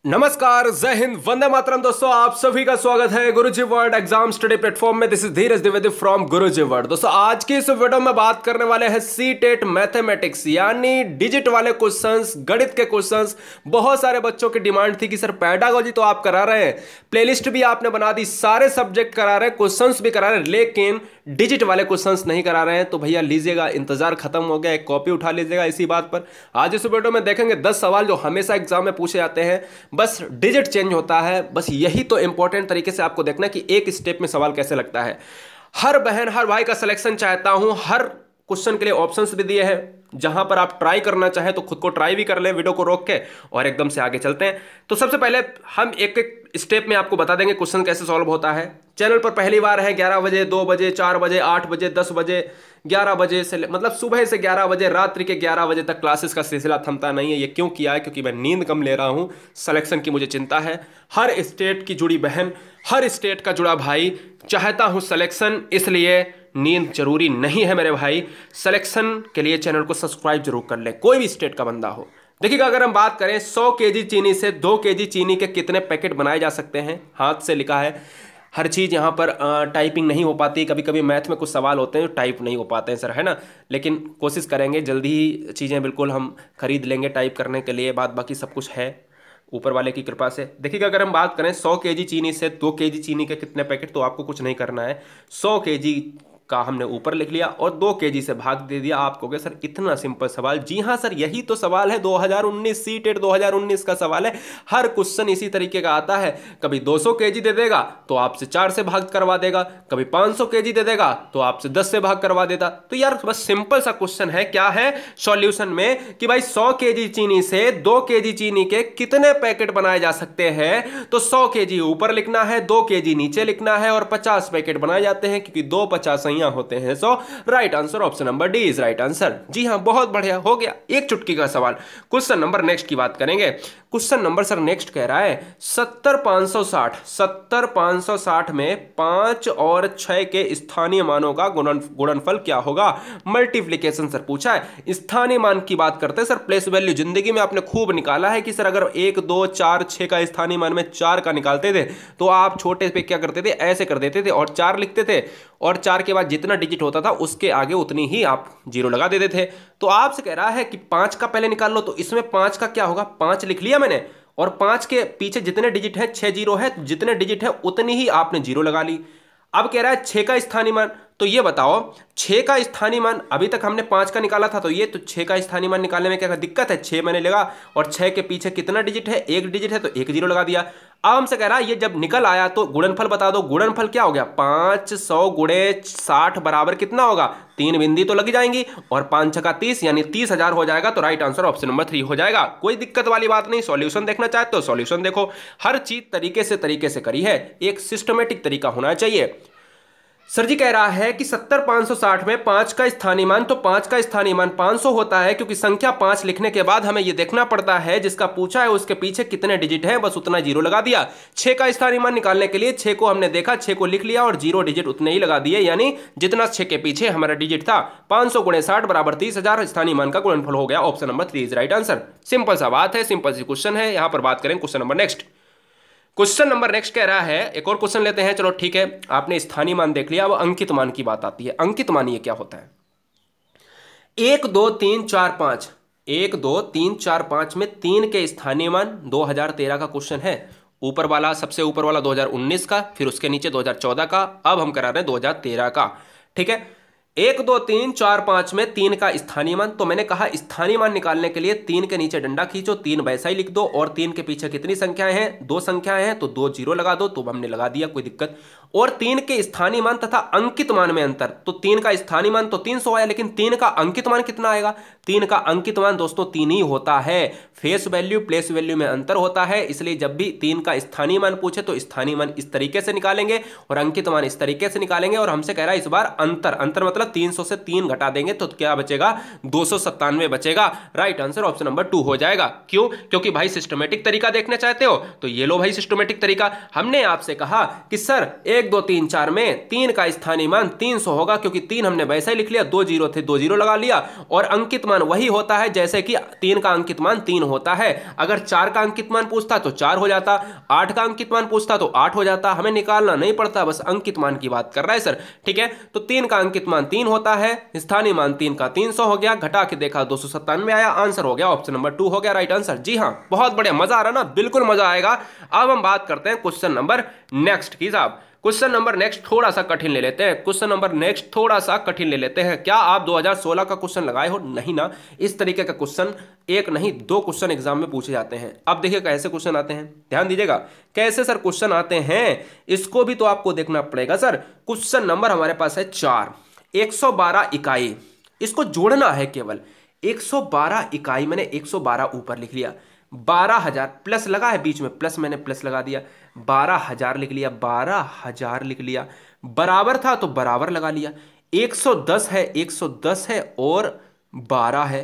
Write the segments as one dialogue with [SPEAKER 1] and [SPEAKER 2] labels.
[SPEAKER 1] नमस्कार, जय हिंद, वंदे मातरम। दोस्तों आप सभी का स्वागत है गुरुजी वर्ल्ड एग्जाम स्टडी प्लेटफॉर्म में। This is Dheeraj Dwivedi from Guruji world. दोस्तों आज की इस वीडियो में बात करने वाले हैं सी टेट मैथमेटिक्स यानी डिजिट वाले क्वेश्चंस, गणित के क्वेश्चंस। बहुत सारे बच्चों की डिमांड थी कि सर पैडागोजी तो आप करा रहे हैं, प्लेलिस्ट भी आपने बना दी, सारे सब्जेक्ट करा रहे हैं, क्वेश्चंस भी करा रहे हैं, लेकिन डिजिट वाले क्वेश्चंस नहीं करा रहे हैं। तो भैया लीजिएगा, इंतजार खत्म हो गया, एक कॉपी उठा लीजिएगा इसी बात पर। आज इस वीडियो में देखेंगे 10 सवाल जो हमेशा एग्जाम में पूछे जाते हैं, बस डिजिट चेंज होता है। बस यही तो इंपॉर्टेंट तरीके से आपको देखना कि एक स्टेप में सवाल कैसे लगता है। हर बहन हर भाई का सिलेक्शन चाहता हूं, हर क्वेश्चन के लिए ऑप्शंस भी दिए हैं, जहां पर आप ट्राई करना चाहें तो खुद को ट्राई भी कर लें वीडियो को रोक के, और एकदम से आगे चलते हैं। तो सबसे पहले हम एक एक स्टेप में आपको बता देंगे क्वेश्चन कैसे सॉल्व होता है। चैनल पर पहली बार है, 11 बजे, 2 बजे, 4 बजे, 8 बजे, 10 बजे, 11 बजे से मतलब सुबह से 11 बजे, रात्रि के 11 बजे तक क्लासेस का सिलसिला थमता नहीं है। ये क्यों किया है? क्योंकि मैं नींद कम ले रहा हूं, सिलेक्शन की मुझे चिंता है। हर स्टेट की जुड़ी बहन, हर स्टेट का जुड़ा भाई चाहता हूं सिलेक्शन, इसलिए नींद जरूरी नहीं है मेरे भाई। सिलेक्शन के लिए चैनल को सब्सक्राइब जरूर कर लें, कोई भी स्टेट का बंदा हो। देखिएगा, अगर हम बात करें 100 केजी चीनी से 2 केजी चीनी के कितने पैकेट बनाए जा सकते हैं, हाथ से लिखा है। हर चीज़ यहाँ पर टाइपिंग नहीं हो पाती, कभी कभी मैथ में कुछ सवाल होते हैं जो टाइप नहीं हो पाते हैं सर, है ना। लेकिन कोशिश करेंगे, जल्दी ही चीज़ें बिल्कुल हम खरीद लेंगे टाइप करने के लिए। बाकी सब कुछ है ऊपर वाले की कृपा से। देखिएगा, अगर हम बात करें 100 केजी चीनी से 2 केजी चीनी के कितने पैकेट, तो आपको कुछ नहीं करना है। 100 केजी का हमने ऊपर लिख लिया और 2 केजी से भाग दे दिया। आप कहोगे सर इतना सिंपल सवाल? जी हाँ सर, यही तो सवाल है। 2019 सी टेट 2019 का सवाल है। हर क्वेश्चन इसी तरीके का आता है। कभी 200 केजी दे देगा तो आपसे 4 से भाग करवा देगा, कभी 500 केजी दे देगा तो आपसे 10 से भाग करवा देता। तो यार बस सिंपल सा क्वेश्चन है। क्या है सॉल्यूशन में कि भाई 100 केजी चीनी से 2 केजी चीनी के कितने पैकेट बनाए जा सकते हैं। तो 100 केजी ऊपर लिखना है, 2 केजी नीचे लिखना है, और 50 पैकेट बनाए जाते हैं क्योंकि 2 50 होते हैं। So right answer option number D is right answer. जी हां, बहुत बढ़िया, हो गया एक चुटकी का सवाल। क्वेश्चन नंबर नेक्स्ट की बात करेंगे। क्वेश्चन नंबर सर नेक्स्ट कह रहा है 70,560 में 5 और 6 के स्थानीय मानों का गुणनफल क्या होगा। मल्टीप्लीकेशन सर पूछा है। स्थानीय मान की बात करते हैं सर, प्लेस वैल्यू जिंदगी में आपने खूब निकाला है कि सर अगर 1 2 4 6 का स्थानीय मान में 4 का निकालते थे तो आप छोटे पे क्या करते थे, ऐसे कर देते थे और 4 लिखते थे, और 4 के बाद जितना डिजिट होता था उसके आगे उतनी ही आप जीरो लगा देते थे। तो आपसे कह रहा है कि 5 का पहले निकाल लो, तो इसमें 5 का क्या होगा, 5 लिख लिया मैंने, और 5 के पीछे जितने डिजिट है 6 जीरो है, तो जितने डिजिट है उतनी ही आपने जीरो लगा ली। अब कह रहा है 6 का स्थानीय मान, तो ये बताओ 6 का स्थानीय मान, अभी तक हमने 5 का निकाला था, तो ये तो 6 का स्थानीय मान निकालने में क्या दिक्कत है। 6 मैंने लगा और 6 के पीछे कितना डिजिट है, 1 डिजिट है, तो 1 जीरो लगा दिया। अब हमसे कह रहा है ये जब निकल आया तो गुणनफल बता दो। गुणनफल क्या हो गया, 500 गुणे 60 बराबर कितना होगा, 3 बिंदी तो लग जाएंगी, और 5 छक्का 30 यानी 30,000 हो जाएगा। तो राइट आंसर ऑप्शन नंबर 3 हो जाएगा। कोई दिक्कत वाली बात नहीं। सॉल्यूशन देखना चाहते हो सॉल्यूशन देखो। हर चीज तरीके से करी है, एक सिस्टमेटिक तरीका होना चाहिए। सर जी कह रहा है कि 70,560 में 5 का स्थानीय मान, तो 5 का स्थानीय मान 500 होता है, क्योंकि संख्या 5 लिखने के बाद हमें यह देखना पड़ता है जिसका पूछा है उसके पीछे कितने डिजिट हैं, बस उतना जीरो लगा दिया। 6 का स्थानीय मान निकालने के लिए 6 को हमने देखा, 6 को लिख लिया और जीरो डिजिट उतने ही लगा दिए, यानी जितना 6 के पीछे हमारा डिजिट था। 500 गुणे 60 बराबर 30,000 स्थानीय मान का गुणनफल हो गया। Option number 3 is right answer. Simple सा बात है, सिंपल सी क्वेश्चन है। यहां पर बात करें question number next. Question number next कह रहा है, एक और क्वेश्चन लेते हैं। चलो ठीक है, आपने स्थानीय मान देख लिया, अब अंकित मान की बात आती है। अंकित मान ये क्या होता है, 1 2 3 4 5, 1 2 3 4 5 में 3 के स्थानीय मान 2013 का क्वेश्चन है। ऊपर वाला, सबसे ऊपर वाला 2019 का, फिर उसके नीचे 2014 का, अब हम करा रहे हैं 2013 का। ठीक है, 1 2 3 4 5 में 3 का स्थानीय मान, तो मैंने कहा स्थानीय मान निकालने के लिए 3 के नीचे डंडा खींचो, 3 वैसा ही लिख दो, और 3 के पीछे कितनी संख्याएं हैं, 2 संख्याएं हैं, तो 2 जीरो लगा दो। तो हमने लगा दिया, कोई दिक्कत। और 3 के स्थानीय मान तथा अंकित मान में अंतर, तो 3 का स्थानीय मान तो 300 आया, लेकिन 3 का अंकित मान कितना आएगा। 3 का अंकित मान दोस्तों 3 ही होता है। फेस वैल्यू प्लेस वैल्यू में अंतर होता है, इसलिए जब भी 3 का स्थानीय मान पूछे तो स्थानीय मान इस तरीके से निकालेंगे और अंकित मान इस तरीके से निकालेंगे। और हमसे कह रहा है इस बार अंतर, अंतर मतलब मतलब 300 से 3 घटा देंगे तो क्या बचेगा, 297 बचेगा। राइट आंसर ऑप्शन नंबर 2 हो जाएगा। क्यों? क्योंकि भाई सिस्टमेटिक तरीका देखना चाहते हो तो ये लो भाई सिस्टमेटिक तरीका। हमने आपसे कहा कि सर 1 2 3 4 में 3 का स्थानीय मान 300 होगा, क्योंकि 3 हमने वैसे ही लिख लिया, 2 जीरो थे 2 जीरो लगा लिया, और अंकित मान वही होता है जैसे कि 3 का अंकित मान 3 होता है। अगर 4 का अंकित मान पूछता तो 4 हो जाता, 8 का अंकित मान पूछता तो 8 हो जाता, हमें निकालना नहीं पड़ता, बस अंकित मान की बात कर रहा है सर। ठीक है, तो 3 का अंकित मान 3 होता है, स्थानीय मान 3 का 300 हो गया, घटा के देखा 297 आया, आंसर हो गया ऑप्शन नंबर 2 हो गया राइट आंसर। जी हाँ, बहुत बढ़िया, मजा आ रहा ना, बिल्कुल मजा आएगा। अब हम बात करते हैं क्वेश्चन नंबर नेक्स्ट की साहब। क्वेश्चन नंबर नेक्स्ट थोड़ा सा कठिन ले लेते हैं, क्वेश्चन नंबर नेक्स्ट थोड़ा सा कठिन ले लेते हैं। क्या आप 2016 का क्वेश्चन लगाए हो? नहीं ना, इस तरीके का क्वेश्चन एक नहीं 2 क्वेश्चन एग्जाम में पूछे जाते हैं। अब देखिए कैसे क्वेश्चन आते हैं, ध्यान दीजिएगा कैसे सर क्वेश्चन आते हैं, इसको भी तो आपको देखना पड़ेगा सर। क्वेश्चन नंबर हमारे पास है 4, 112 इकाई, इसको जोड़ना है केवल 112 इकाई, मैंने 112 ऊपर लिख लिया, 12,000 प्लस लगा है बीच में, प्लस मैंने प्लस लगा दिया, 12,000 लिख लिया, 12,000 लिख लिया, बराबर था तो बराबर लगा लिया, 110 है, 110 है और 12 है,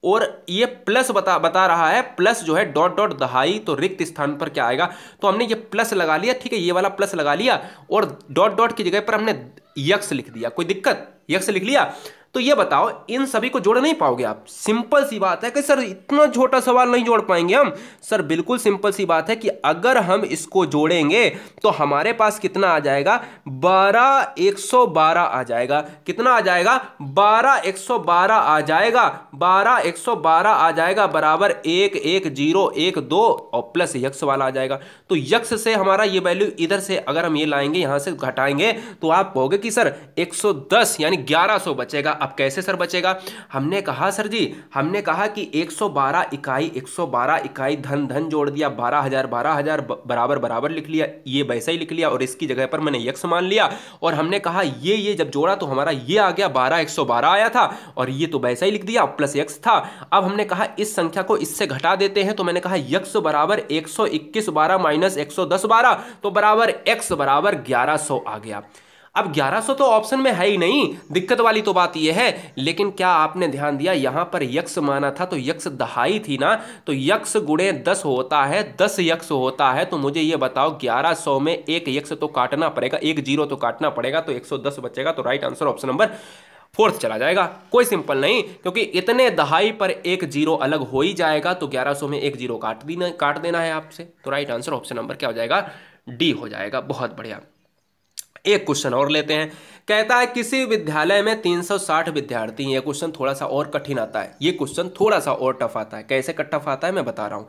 [SPEAKER 1] और ये प्लस बता रहा है, प्लस जो है डॉट डॉट दहाई, तो रिक्त स्थान पर क्या आएगा, तो हमने ये प्लस लगा लिया, ठीक है, ये वाला प्लस लगा लिया, और डॉट डॉट की जगह पर हमने यक्स लिख दिया, कोई दिक्कत, यक्स लिख लिया। तो ये बताओ इन सभी को जोड़ नहीं पाओगे आप? सिंपल सी बात है कि सर इतना छोटा सवाल नहीं जोड़ पाएंगे हम। सर बिल्कुल सिंपल सी बात है कि अगर हम इसको जोड़ेंगे तो हमारे पास कितना आ जाएगा, 12 112 आ जाएगा। कितना आ जाएगा? 12 112 आ जाएगा, 12 112 आ जाएगा, बराबर 1 1 0 1 2 और प्लस यक्स वाला आ जाएगा। तो यक्स से हमारा ये वैल्यू इधर से अगर हम ये लाएंगे, यहां से घटाएंगे, तो आप कहोगे कि सर 110 यानी 1100 बचेगा। अब कैसे सर बचेगा? हमने कहा सर जी, हमने कहा कि 112 इकाई 112 इकाई धन धन जोड़ दिया, 12,000 12,000 बराबर बराबर लिख लिया, ये वैसा ही लिख लिया, और इसकी जगह पर मैंने यक्स मान लिया, और हमने कहा ये जब जोड़ा तो हमारा ये आ गया, 12 112 आया था, और ये तो वैसा ही लिख दिया, प्लस यक्स था। अब हमने कहा इस संख्या को इससे घटा देते हैं, तो मैंने कहा यक्स बराबर 121 12 माइनस 110 12, तो बराबर एक्स बराबर 1100 आ गया। अब 1100 तो ऑप्शन में है ही नहीं, दिक्कत वाली तो बात यह है। लेकिन क्या आपने ध्यान दिया, यहां पर यक्स माना था तो यक्स दहाई थी ना, तो यक्स गुणे 10 होता है, 10 यक्स होता है। तो मुझे ये बताओ 1100 में एक यक्स तो काटना पड़ेगा, एक जीरो तो काटना पड़ेगा, तो 110 बचेगा। तो राइट आंसर ऑप्शन नंबर 4 चला जाएगा। कोई सिंपल नहीं, क्योंकि इतने दहाई पर एक जीरो अलग हो ही जाएगा, तो 1100 में एक जीरो काट देना है आपसे। तो राइट आंसर ऑप्शन नंबर क्या हो जाएगा? डी हो जाएगा। बहुत बढ़िया। एक क्वेश्चन और लेते हैं। कहता है किसी विद्यालय में 360 विद्यार्थी हैं। ये क्वेश्चन थोड़ा सा और कठिन आता है, ये क्वेश्चन थोड़ा सा और टफ आता है। कैसे टफ आता है मैं बता रहा हूं।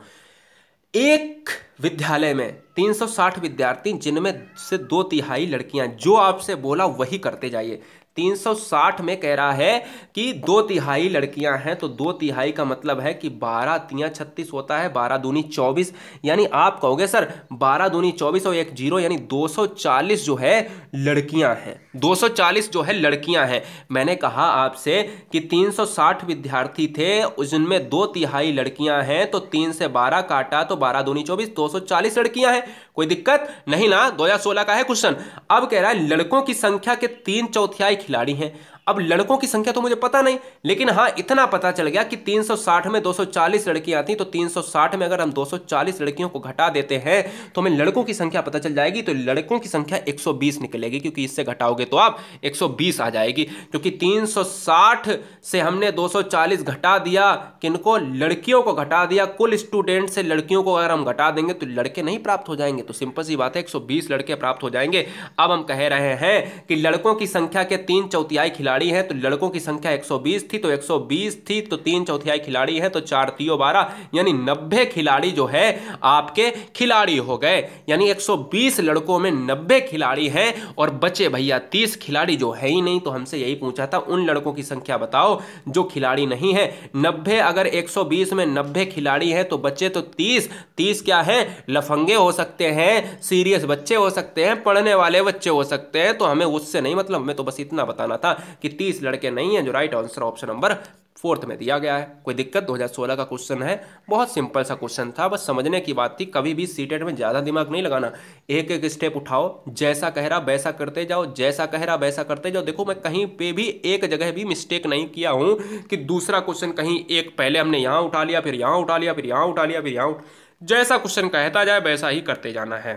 [SPEAKER 1] एक विद्यालय में 360 विद्यार्थी, जिनमें से 2/3 लड़कियां, जो आपसे बोला वही करते जाइए। 360 में कह रहा है कि 2/3 लड़कियां हैं, तो 2/3 का मतलब है कि 12 3 36 होता है, 12 दूनी 24, यानी आप कहोगे सर 12 दूनी 24 और एक जीरो, यानी 240 जो है लड़कियां हैं, 240 जो है लड़कियां हैं। मैंने कहा आपसे कि 360 विद्यार्थी थे, जिनमें 2/3 लड़कियां हैं, तो 3 से 12 काटा तो 12 दूनी 24, 240 लड़कियां हैं। कोई दिक्कत नहीं ना, 2016 का है क्वेश्चन। अब कह रहा है लड़कों की संख्या के 3/4 खिलाड़ी हैं। अब लड़कों की संख्या तो मुझे पता नहीं, लेकिन हाँ इतना पता चल गया कि 360 में 240 लड़कियां आती, तो 360 में अगर हम 240 लड़कियों को घटा देते हैं तो हमें लड़कों की संख्या पता चल जाएगी। तो लड़कों की संख्या 120 निकलेगी, क्योंकि इससे घटाओगे तो आप 120 आ जाएगी, क्योंकि 360 से हमने 240 घटा दिया, किनको? लड़कियों को घटा दिया। कुल स्टूडेंट से लड़कियों को अगर हम घटा देंगे तो लड़के नहीं प्राप्त हो जाएंगे, तो सिंपल सी बात है 120 लड़के प्राप्त हो जाएंगे। अब हम कह रहे हैं कि लड़कों की संख्या के 3/4 खिलाड़ी है, तो लड़कों की संख्या 120 थी, तो 120 थी, तो 3/4 खिलाड़ी है, तो 4 3 12, यानी 90 खिलाड़ी जो है आपके खिलाड़ी हो गए। यानी 120 लड़कों में 90 खिलाड़ी हैं, और बचे भैया 30 खिलाड़ी जो है ही नहीं। तो हमसे यही पूछा था उन लड़कों की संख्या बताओ जो खिलाड़ी नहीं है। 90 अगर 120 में 90 खिलाड़ी हैं, तो बचे तो 30 क्या है? लफंगे हो सकते हैं, सीरियस बच्चे हो सकते हैं, पढ़ने वाले बच्चे हो सकते हैं। तो हमें उससे नहीं मतलब, मैं तो बस इतना बताना था कि 30 लड़के नहीं हैं, जो राइट आंसर ऑप्शन नंबर 4 में दिया गया है। कोई दिक्कत? 2016 का क्वेश्चन है, बहुत सिंपल सा क्वेश्चन था, बस समझने की बात थी। कभी भी सीटेट में ज़्यादा दिमाग नहीं लगाना, एक एक स्टेप उठाओ, जैसा कह रहा वैसा करते जाओ, जैसा कह रहा वैसा करते जाओ। देखो मैं कहीं पे भी एक जगह भी मिस्टेक नहीं किया हूँ कि दूसरा क्वेश्चन कहीं एक पहले हमने यहाँ उठा लिया, फिर यहाँ उठा लिया, फिर यहाँ उठा लिया, फिर यहाँ जैसा क्वेश्चन कहता जाए वैसा ही करते जाना है।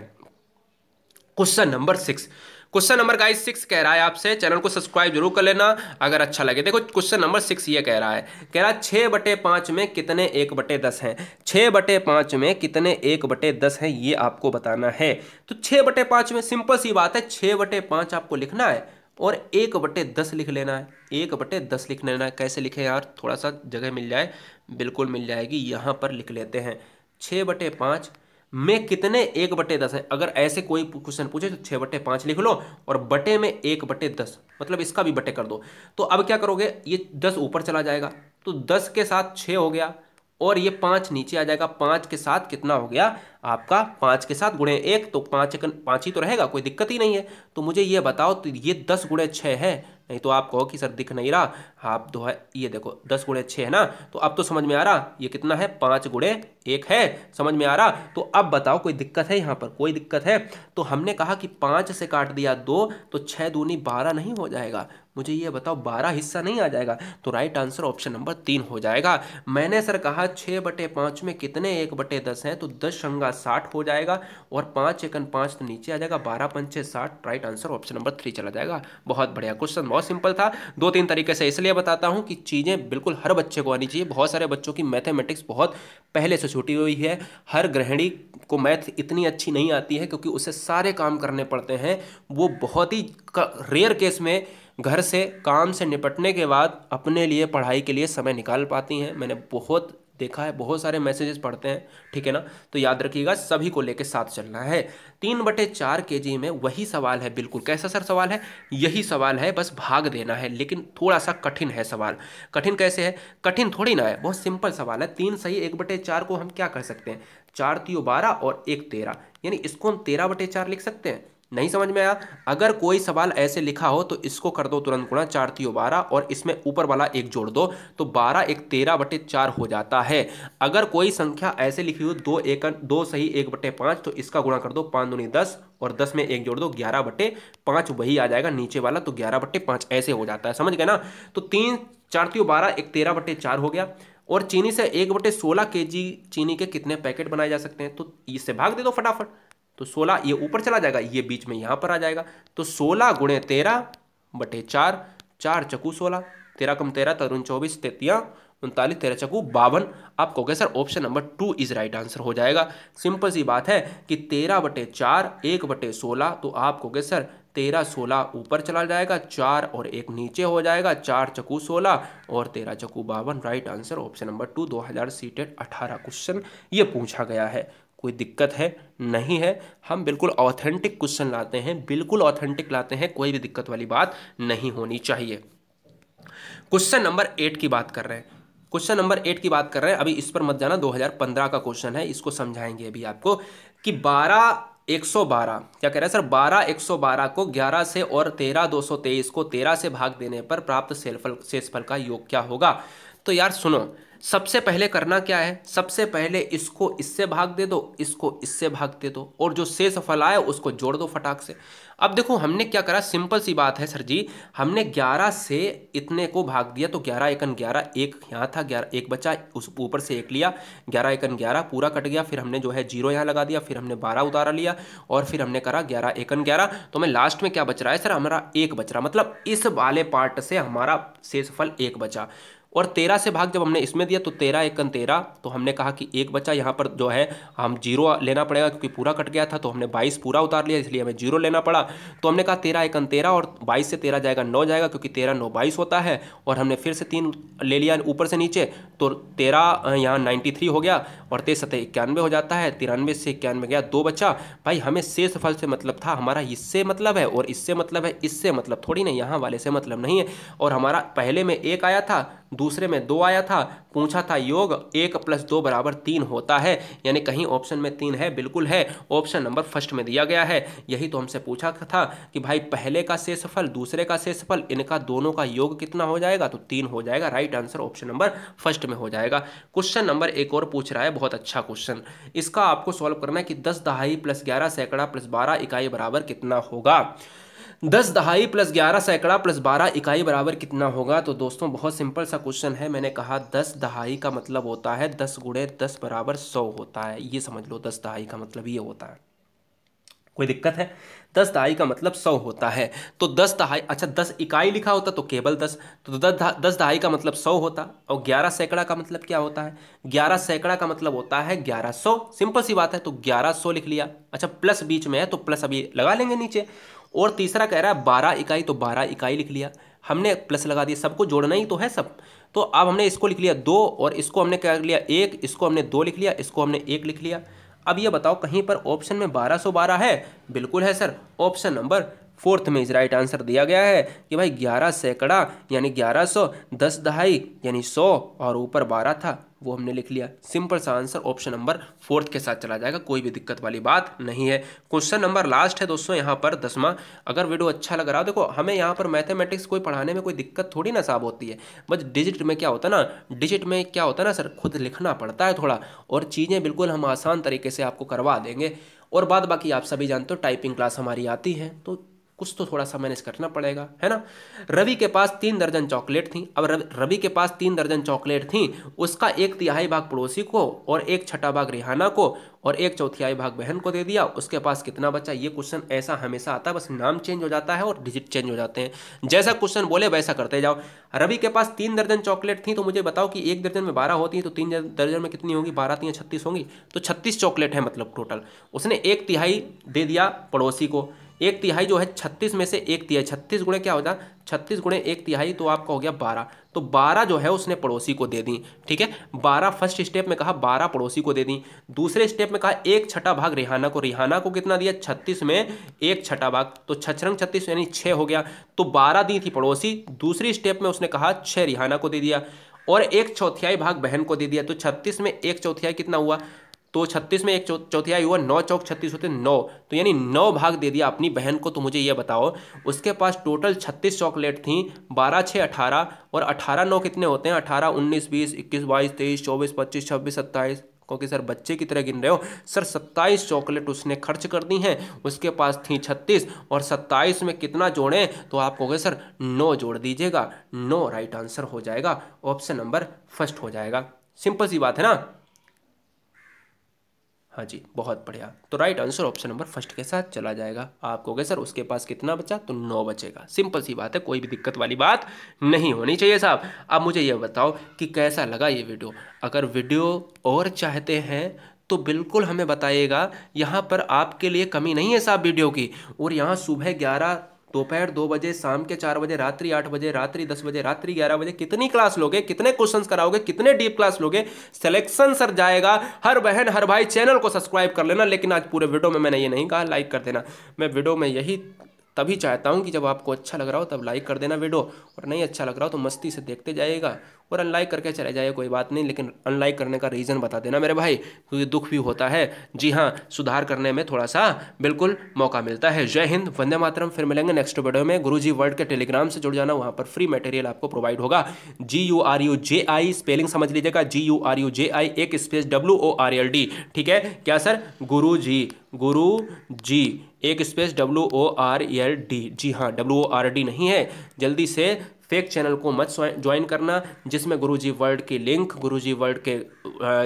[SPEAKER 1] Question number 6, question number guys 6 कह रहा है आपसे, चैनल को सब्सक्राइब जरूर कर लेना अगर अच्छा लगे। देखो क्वेश्चन नंबर 6 ये कह रहा है 6/5 में कितने 1/10 हैं। 6/5 में कितने 1/10 हैं ये आपको बताना है। तो 6/5 में सिंपल सी बात है, 6/5 आपको लिखना है और 1/10 लिख लेना है। 1/10 लिख लेना है। कैसे लिखे यार, थोड़ा सा जगह मिल जाए, बिल्कुल मिल जाएगी, यहाँ पर लिख लेते हैं 6/5 में कितने 1/10 है। अगर ऐसे कोई क्वेश्चन पूछे तो 6/5 लिख लो और बटे में 1/10, मतलब इसका भी बटे कर दो। तो अब क्या करोगे, ये 10 ऊपर चला जाएगा तो 10 के साथ 6 हो गया और ये 5 नीचे आ जाएगा। 5 के साथ कितना हो गया आपका, 5 के साथ गुणे 1 तो 5 ही तो रहेगा, कोई दिक्कत ही नहीं है। तो मुझे ये बताओ, तो ये 10 गुणे 6 है, नहीं तो आप कहो कि सर दिख नहीं रहा, आप तो है ये देखो 10 गुणे 6 है ना। तो अब तो समझ में आ रहा ये कितना है, 5 गुणे 1 है, समझ में आ रहा। तो अब बताओ कोई दिक्कत है यहाँ पर, कोई दिक्कत है? तो हमने कहा कि 5 से काट दिया 2 तो 6 दूनी 12 नहीं हो जाएगा। मुझे ये बताओ 12 हिस्सा नहीं आ जाएगा, तो राइट आंसर ऑप्शन नंबर 3 हो जाएगा। मैंने सर कहा 6/5 में कितने 1/10 हैं, तो 10 संगा 60 हो जाएगा और 5 एकन 5 तो नीचे आ जाएगा, 12 पंचे 60, राइट आंसर ऑप्शन नंबर 3 चला जाएगा। बहुत बढ़िया क्वेश्चन, बहुत सिंपल था। 2-3 तरीके से इसलिए बताता हूँ कि चीज़ें बिल्कुल हर बच्चे को आनी चाहिए। बहुत सारे बच्चों की मैथमेटिक्स बहुत पहले से छूटी हुई है। हर गृहिणी को मैथ इतनी अच्छी नहीं आती है क्योंकि उसे सारे काम करने पड़ते हैं। वो बहुत ही रेयर केस में घर से काम से निपटने के बाद अपने लिए पढ़ाई के लिए समय निकाल पाती हैं। मैंने बहुत देखा है, बहुत सारे मैसेजेस पढ़ते हैं, ठीक है ना। तो याद रखिएगा सभी को लेके साथ चलना है। 3/4 kg में वही सवाल है बिल्कुल। कैसा सर सवाल है? यही सवाल है, बस भाग देना है, लेकिन थोड़ा सा कठिन है सवाल। कठिन कैसे है? कठिन थोड़ी ना है, बहुत सिंपल सवाल है। 3 सही 1/4 को हम क्या कर सकते हैं, 4 3 12 और 1 13, यानी इसको हम 13/4 लिख सकते हैं। नहीं समझ में आया? अगर कोई सवाल ऐसे लिखा हो तो इसको कर दो तुरंत गुणा, 4 3 12 और इसमें ऊपर वाला 1 जोड़ दो तो 12 1 13/4 हो जाता है। अगर कोई संख्या ऐसे लिखी हो 2 सही 1/5 तो इसका गुणा कर दो, 5 दूनी 10 और 10 में 1 जोड़ दो, 11/5 वही आ जाएगा नीचे वाला, तो 11/5 ऐसे हो जाता है। समझ गए ना? तो 3 4 3 12 1 13/4 हो गया। और चीनी से 1/16 kg चीनी के कितने पैकेट बनाए जा सकते हैं, तो इससे भाग दे दो फटाफट। तो 16 ये ऊपर चला जाएगा, ये बीच में यहाँ पर आ जाएगा। तो 16 गुणे 13/4, 4 चकू 16, 13 कम 13 तरुण 24, 33 39, 13 चकू 52। आप कहोगे sir option number 2 is right answer हो जाएगा। सिंपल सी बात है कि 13/4 1/16, तो आप कहोगे सर 13 16 ऊपर चला जाएगा, 4 और 1 नीचे हो जाएगा, 4 चकू 16 और 13 चकू 52, right answer option number 2। 2000 CTET 18 question ये पूछा गया है। कोई दिक्कत है? नहीं है। हम बिल्कुल ऑथेंटिक क्वेश्चन लाते हैं, बिल्कुल ऑथेंटिक लाते हैं, कोई भी दिक्कत वाली बात नहीं होनी चाहिए। क्वेश्चन नंबर 8 की बात कर रहे हैं, क्वेश्चन नंबर 8 की बात कर रहे हैं। अभी इस पर मत जाना, 2015 का क्वेश्चन है, इसको समझाएंगे अभी आपको कि 12 क्या कह रहा है सर, 12 को 11 से और 13 को 13 से भाग देने पर प्राप्त शेषफल का योग क्या होगा। तो यार सुनो, सबसे पहले करना क्या है, सबसे पहले इसको इससे भाग दे दो, इसको इससे भाग दे दो और जो शेषफल आए उसको जोड़ दो फटाक से। अब देखो हमने क्या करा, सिंपल सी बात है सर जी, हमने 11 से इतने को भाग दिया तो 11 एकन 11, एक यहाँ था 11, एक बचा, उस ऊपर से 1 लिया, 11 एकन 11 पूरा कट गया, फिर हमने जो है 0 यहाँ लगा दिया, फिर हमने 12 उतारा लिया और फिर हमने करा 11 एकन 11। तो हमें लास्ट में क्या बच रहा है सर, हमारा 1 बच रहा, मतलब इस वाले पार्ट से हमारा शेषफल 1 बचा। और 13 से भाग जब हमने इसमें दिया तो 13 एकन 13, तो हमने कहा कि 1 बचा, यहाँ पर जो है हम 0 लेना पड़ेगा क्योंकि पूरा कट गया था, तो हमने 22 पूरा उतार लिया इसलिए हमें 0 लेना पड़ा। तो हमने कहा 13 एकन 13 और 22 से 13 जाएगा 9 जाएगा क्योंकि 13 9 22 होता है, और हमने फिर से 3 ले लिया ऊपर से नीचे, तो 13 यहाँ 93 हो गया और 13 7 91 हो जाता है, 93 से 91 गया, 2 बचा। भाई हमें शेषफल से मतलब था, हमारा इससे मतलब है और इससे मतलब है, इससे मतलब थोड़ी नहीं, यहाँ वाले से मतलब नहीं है। और हमारा पहले में 1 आया था दूसरे में 2 आया था, पूछा था योग 1 + 2 = 3 होता है, यानी कहीं ऑप्शन में 3 है, बिल्कुल है, ऑप्शन नंबर फर्स्ट में दिया गया है। यही तो हमसे पूछा था कि भाई पहले का शेषफल दूसरे का शेषफल इनका दोनों का योग कितना हो जाएगा, तो 3 हो जाएगा। Right answer option number first में हो जाएगा। क्वेश्चन नंबर एक और पूछ रहा है, बहुत अच्छा क्वेश्चन। इसका आपको सॉल्व करना है कि 10 दहाई + 11 सैकड़ा + 12 इकाई बराबर कितना होगा। 10 दहाई + 11 सैकड़ा + 12 इकाई बराबर कितना होगा। तो दोस्तों बहुत सिंपल सा क्वेश्चन है। मैंने कहा 10 दहाई का मतलब होता है 10 × 10 = 100 होता है, ये समझ लो 10 दहाई का मतलब ये होता है। कोई दिक्कत है? 10 दहाई का मतलब 100 होता है। तो 10 दहाई, अच्छा 10 इकाई लिखा होता तो केवल 10, तो 10 दहाई का मतलब 100 होता। और 11 सैकड़ा का मतलब क्या होता है? 11 सैकड़ा का मतलब होता है 1100। सिंपल सी बात है, तो 1100 लिख लिया। अच्छा प्लस बीच में है तो प्लस अभी लगा लेंगे नीचे। और तीसरा कह रहा है 12 इकाई, तो 12 इकाई लिख लिया, हमने प्लस लगा दिया, सबको जोड़ना ही तो है सब। तो अब हमने इसको लिख लिया 2, और इसको हमने क्या लिया 1, इसको हमने 2 लिख लिया, इसको हमने 1 लिख लिया। अब ये बताओ कहीं पर ऑप्शन में 1212 है? बिल्कुल है सर, ऑप्शन नंबर फोर्थ में इस राइट आंसर दिया गया है कि भाई 11 सैकड़ा यानी 1100, 10 दहाई यानी 100, और ऊपर 12 था वो हमने लिख लिया। सिंपल सा आंसर ऑप्शन नंबर फोर्थ के साथ चला जाएगा, कोई भी दिक्कत वाली बात नहीं है। क्वेश्चन नंबर लास्ट है दोस्तों यहाँ पर 10वां। अगर वीडियो अच्छा लग रहा हो, देखो हमें यहाँ पर मैथमेटिक्स कोई पढ़ाने में कोई दिक्कत थोड़ी ना साहब होती है, बस डिजिट में क्या होता है ना, डिजिट में क्या होता है ना सर, खुद लिखना पड़ता है थोड़ा, और चीज़ें बिल्कुल हम आसान तरीके से आपको करवा देंगे। और बाद बाकी आप सभी जानते हो टाइपिंग क्लास हमारी आती है, तो कुछ तो थोड़ा सा मैनेज करना पड़ेगा, है ना। रवि के पास 3 दर्जन चॉकलेट थी। अब रवि के पास 3 दर्जन चॉकलेट थी, उसका 1/3 भाग पड़ोसी को और 1/6 भाग रिहाना को और 1/4 भाग बहन को दे दिया, उसके पास कितना बचा। ये क्वेश्चन ऐसा हमेशा आता है, बस नाम चेंज हो जाता है और डिजिट चेंज हो जाते हैं। जैसा क्वेश्चन बोले वैसा करते जाओ। रवि के पास 3 दर्जन चॉकलेट थी, तो मुझे बताओ कि 1 दर्जन में 12 होती है, तो 3 दर्जन में कितनी होगी, 12 × 3 = 36 होंगी, तो 36 चॉकलेट है मतलब टोटल। उसने 1/3 दे दिया पड़ोसी को, 1/3 जो है 36 में से 1/3, 36 गुणे क्या होता है, 36 गुणे 1/3 तो आपका हो गया 12, तो 12 जो है उसने पड़ोसी को दे दी। ठीक है, 12 फर्स्ट स्टेप में कहा 12 पड़ोसी को दे दी। दूसरे स्टेप में कहा 1/6 भाग रिहाना को, रिहाना को कितना दिया 36 में 1/6 भाग, तो 6 × 36 यानी 6 हो गया, तो 12 दी थी पड़ोसी। दूसरी स्टेप में उसने कहा 6 रिहाना को दे दिया और 1/4 भाग बहन को दे दिया, तो 36 में 1/4 कितना हुआ, तो 36 में 1/4 हुआ, 9 × 4 = 36 होते 9, तो यानी 9 भाग दे दिया अपनी बहन को। तो मुझे ये बताओ उसके पास टोटल 36 चॉकलेट थी, 12 × 6 = 18 और 18 9 कितने होते हैं, 18 19 20 21 22 23 24 25 26 27, क्योंकि सर बच्चे की तरह गिन रहे हो सर, 27 चॉकलेट उसने खर्च कर दी हैं। उसके पास थी 36 और 27 में कितना जोड़ें, तो आप कहोगे सर 9 जोड़ दीजिएगा, 9 राइट आंसर हो जाएगा, ऑप्शन नंबर फर्स्ट हो जाएगा। सिंपल सी बात है ना। हाँ जी, बहुत बढ़िया। तो right answer option number first के साथ चला जाएगा। आप कहोगे सर उसके पास कितना बचा, तो 9 बचेगा। सिंपल सी बात है, कोई भी दिक्कत वाली बात नहीं होनी चाहिए साहब। अब मुझे ये बताओ कि कैसा लगा ये वीडियो। अगर वीडियो और चाहते हैं तो बिल्कुल हमें बताइएगा, यहाँ पर आपके लिए कमी नहीं है साहब वीडियो की। और यहाँ सुबह 11, दोपहर 2 बजे, शाम के 4 बजे, रात्रि 8 बजे, रात्रि 10 बजे, रात्रि 11 बजे, कितनी क्लास लोगे, कितने क्वेश्चंस कराओगे, कितने डीप क्लास लोगे, सिलेक्शन सर जाएगा। हर बहन हर भाई चैनल को सब्सक्राइब कर लेना। लेकिन आज पूरे वीडियो में मैंने ये नहीं कहा लाइक कर देना, मैं वीडियो में यही तभी चाहता हूँ कि जब आपको अच्छा लग रहा हो तब लाइक कर देना वीडियो, और नहीं अच्छा लग रहा हो तो मस्ती से देखते जाइएगा और अनलाइक करके चले जाइए, कोई बात नहीं। लेकिन अनलाइक करने का रीज़न बता देना मेरे भाई, क्योंकि दुख भी होता है। जी हाँ, सुधार करने में थोड़ा सा बिल्कुल मौका मिलता है। जय हिंद, वंदे मातरम। फिर मिलेंगे नेक्स्ट वीडियो में। गुरुजी वर्ल्ड के टेलीग्राम से जुड़ जाना, वहाँ पर फ्री मटेरियल आपको प्रोवाइड होगा। GURUJI स्पेलिंग समझ लीजिएगा, GURUJI एक स्पेस WORLD। ठीक है क्या सर, गुरु जी एक स्पेस WORLD। जी हाँ, WORD नहीं है। जल्दी से फेक चैनल को मत ज्वाइन करना जिसमें गुरुजी वर्ल्ड की लिंक, गुरुजी वर्ल्ड के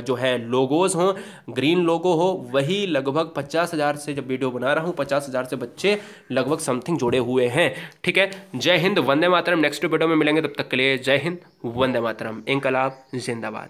[SPEAKER 1] जो है लोगोज हों, ग्रीन लोगो हो, वही लगभग 50,000 से जब वीडियो बना रहा हूँ 50,000 से बच्चे लगभग समथिंग जुड़े हुए हैं। ठीक है, जय हिंद, वंदे मातरम। नेक्स्ट वीडियो में मिलेंगे, तब तक के लिए जय हिंद, वंदे मातरम, इंकलाब जिंदाबाद।